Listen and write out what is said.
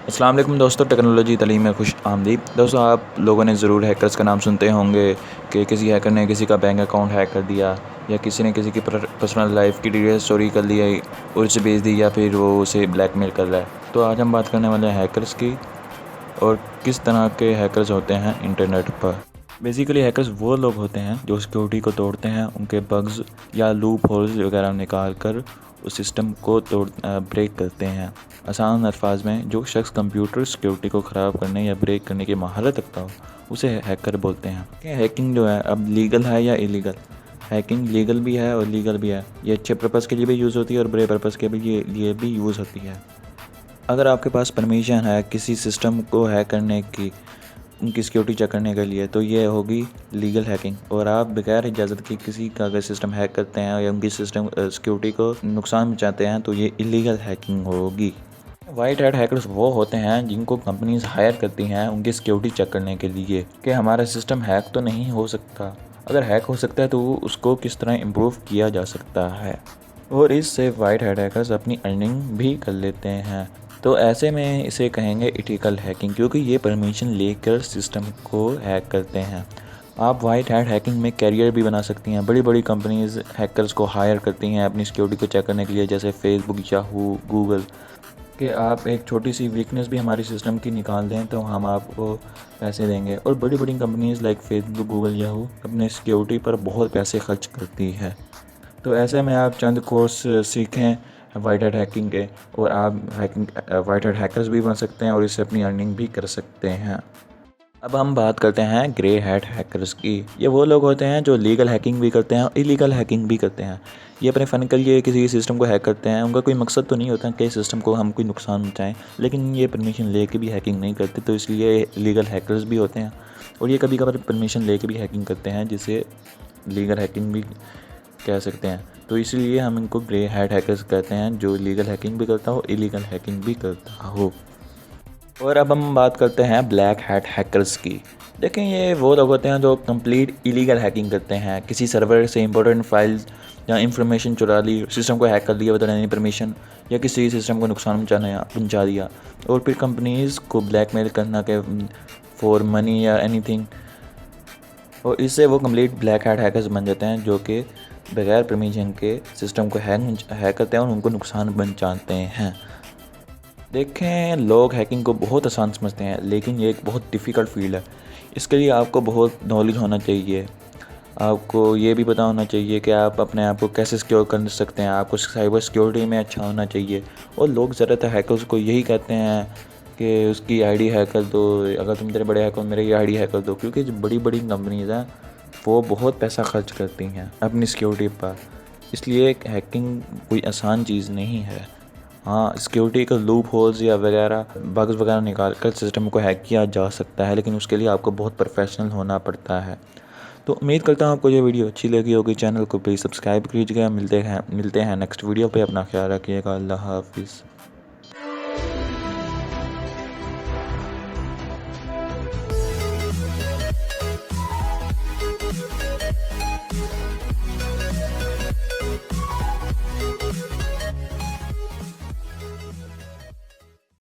अस्सलाम वालेकुम दोस्तों, टेक्नोलॉजी तालीम में खुश आमदीद। दोस्तों, आप लोगों ने ज़रूर हैकर्स का नाम सुनते होंगे कि किसी हैकर ने किसी का बैंक अकाउंट हैक कर दिया, या किसी ने किसी की पर्सनल लाइफ की डिटेल्स चोरी कर लिया और उसे बेच दी, या फिर वो उसे ब्लैकमेल कर रहा है। तो आज हम बात करने वाले हैं हैकर्स की, और किस तरह के हैकर्स होते हैं इंटरनेट पर। बेसिकली हैकर्स वो लोग होते हैं जो सिक्योरिटी को तोड़ते हैं, उनके बग्स या लूप होल्स वगैरह निकाल कर उस सिस्टम को ब्रेक करते हैं। आसान अल्फाज में, जो शख्स कंप्यूटर सिक्योरिटी को ख़राब करने या ब्रेक करने की महारत रखता हो उसे हैकर बोलते हैं। हैकिंग जो है अब लीगल है या इलीगल? हैकिंग लीगल भी है और लीगल भी है। ये अच्छे पर्पज़ के लिए भी यूज़ होती है और बुरे पर्पज़ के लिए भी यूज़ होती है। अगर आपके पास परमिशन है किसी सिस्टम को हैक करने की, उनकी सिक्योरिटी चेक करने के लिए, तो ये होगी लीगल हैकिंग। और आप बगैर इजाज़त के किसी का अगर सिस्टम हैक करते हैं या उनकी सिस्टम सिक्योरिटी को नुकसान पहुंचाते हैं तो ये इलीगल हैकिंग होगी। वाइट हैट हैकर्स वो होते हैं जिनको कंपनीज हायर करती हैं उनकी सिक्योरिटी चेक करने के लिए कि हमारा सिस्टम हैक तो नहीं हो सकता। अगर हैक हो सकता है तो उसको किस तरह इम्प्रूव किया जा सकता है, और इससे वाइट हैट हैकर्स अपनी अर्निंग भी कर लेते हैं। तो ऐसे में इसे कहेंगे इथिकल हैकिंग, क्योंकि ये परमिशन लेकर सिस्टम को हैक करते हैं। आप वाइट हैट हैकिंग में कैरियर भी बना सकती हैं। बड़ी बड़ी कंपनीज हैकर्स को हायर करती हैं अपनी सिक्योरिटी को चेक करने के लिए, जैसे फेसबुक, याहू, गूगल, कि आप एक छोटी सी वीकनेस भी हमारी सिस्टम की निकाल दें तो हम आपको पैसे देंगे। और बड़ी बड़ी companies like Facebook, Google, Yahoo अपने सिक्योरिटी पर बहुत पैसे खर्च करती है। तो ऐसे में आप चंद कोर्स सीखें वाइट हैट हैकिंग के, और आप वाइट हैट हैकर्स भी बन सकते हैं और इससे अपनी अर्निंग भी कर सकते हैं। अब हम बात करते हैं ग्रे हैट हैकर्स की। ये वो लोग होते हैं जो लीगल हैकिंग भी करते हैं और इलीगल हैकिंग भी करते हैं। ये अपने फ़न के लिए किसी सिस्टम को हैक करते हैं। उनका कोई मकसद तो नहीं होता कि सिस्टम को हम कोई नुकसान पहुँचाएँ, लेकिन ये परमिशन लेके भी हैकिंग नहीं करते, तो इसलिए लीगल हैकर्स भी होते हैं। और ये कभी कभार परमिशन लेके भी हैकिंग करते हैं, जिसे लीगल हैकिंग भी कह सकते हैं। तो इसलिए हम इनको ग्रे हैट हैकर्स कहते हैं, जो लीगल हैकिंग भी करता हो, इलीगल हैकिंग भी करता हो। और अब हम बात करते हैं ब्लैक हैट हैकर्स की। देखें, ये वो लोग होते हैं जो कंप्लीट इलीगल हैकिंग करते हैं। किसी सर्वर से इंपॉर्टेंट फाइल्स या इंफॉर्मेशन चुरा ली, सिस्टम को हैक कर दिया विदाउट एनी परमिशन, या किसी सिस्टम को नुकसान पहुंचा दिया, और फिर कंपनीज़ को ब्लैकमेल करना के फॉर मनी या एनीथिंग। और इससे वो कंप्लीट ब्लैक हैट हैकर्स बन जाते हैं, जो कि बगैर परमिशन के सिस्टम को हैक करते हैं और उनको नुकसान पहुंचाते हैं। देखें, लोग हैकिंग को बहुत आसान समझते हैं, लेकिन ये एक बहुत डिफ़िकल्ट फील्ड है। इसके लिए आपको बहुत नॉलेज होना चाहिए। आपको ये भी पता होना चाहिए कि आप अपने आप को कैसे सिक्योर कर सकते हैं। आपको साइबर सिक्योरिटी में अच्छा होना चाहिए। और लोग ज़्यादातर हैकर्स को यही कहते हैं कि उसकी आईडी हैक कर दो, अगर तुम तेरे बड़े हैकर हो मेरी आईडी हैक कर दो, क्योंकि जो बड़ी बड़ी कंपनीज़ हैं वो बहुत पैसा खर्च करती हैं अपनी सिक्योरिटी पर। इसलिए हैकिंग कोई आसान चीज़ नहीं है। हाँ, सिक्योरिटी का लूप होल्स या वगैरह बग्स वगैरह निकाल कर सिस्टम को हैक किया जा सकता है, लेकिन उसके लिए आपको बहुत प्रोफेशनल होना पड़ता है। तो उम्मीद करता हूँ आपको ये वीडियो अच्छी लगी होगी। चैनल को प्लीज़ सब्सक्राइब कीजिएगा। मिलते हैं नेक्स्ट वीडियो पे। अपना ख्याल रखिएगा। अल्लाह हाफिज़।